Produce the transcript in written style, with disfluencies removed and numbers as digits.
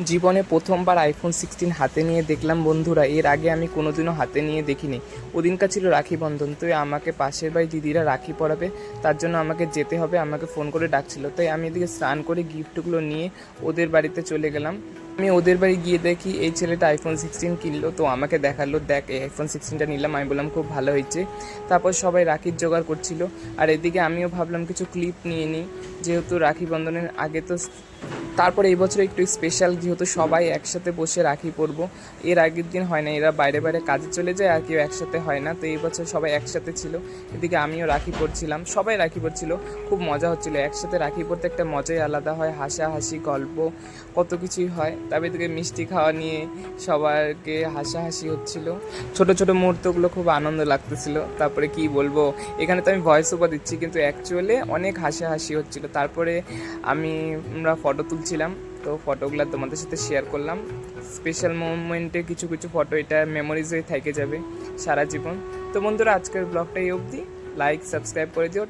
জীবনে প্রথমবার আইফোন 16 হাতে নিয়ে দেখলাম বন্ধুরা। এর আগে আমি কোনোদিনও হাতে নিয়ে দেখিনি। ওদিনকার ছিল রাখি বন্ধন, তো আমাকে পাশের বাড়ি দিদিরা রাখি পরাবে, তার জন্য আমাকে যেতে হবে। আমাকে ফোন করে ডাকছিল, তাই আমি এদিকে স্নান করে গিফটগুলো নিয়ে ওদের বাড়িতে চলে গেলাম। আমি ওদের বাড়ি গিয়ে দেখি এই ছেলেটা আইফোন 16 কিনলো, তো আমাকে দেখালো, দেখ এই আইফোন 16টা নিলাম। আমি বললাম খুব ভালো হয়েছে। তারপর সবাই রাখির জোগাড় করছিল, আর এদিকে আমিও ভাবলাম কিছু ক্লিপ নিয়ে নিই, যেহেতু রাখি বন্ধনের আগে তো। তারপরে এই বছর একটু স্পেশাল, যেহেতু সবাই একসাথে বসে রাখি পরবো। এর আগের দিন হয় না, এরা বাইরে বাইরে কাজে চলে যায় আর কেউ একসাথে হয় না, তো এই বছর সবাই একসাথে ছিল। এদিকে আমিও রাখি পরছিলাম, সবাই রাখি পরছিল, খুব মজা হচ্ছিলো। একসাথে রাখি পরতে একটা মজাই আলাদা হয়, হাসাহাসি গল্প কত কিছুই হয়। তবে এদিকে মিষ্টি খাওয়া নিয়ে সবাইকে হাসাহাসি হচ্ছিল, ছোট ছোট মুহূর্তগুলো খুব আনন্দ লাগতেছিল। তারপরে কি বলবো, এখানে তো আমি ভয়েস ওভার দিচ্ছি, কিন্তু অ্যাকচুয়ালি অনেক হাসাহাসি হচ্ছিল। তারপরে আমরা ফটো তুলছিলাম, তো ফটোগুলো তোমাদের সাথে শেয়ার করলাম। স্পেশাল মোমেন্টে কিছু কিছু ফটো এটা মেমোরিজ হয়ে থেকে যাবে সারা জীবন। তো বন্ধুরা, আজকের ব্লগটা এই অবধি। লাইক সাবস্ক্রাইব করে দিও।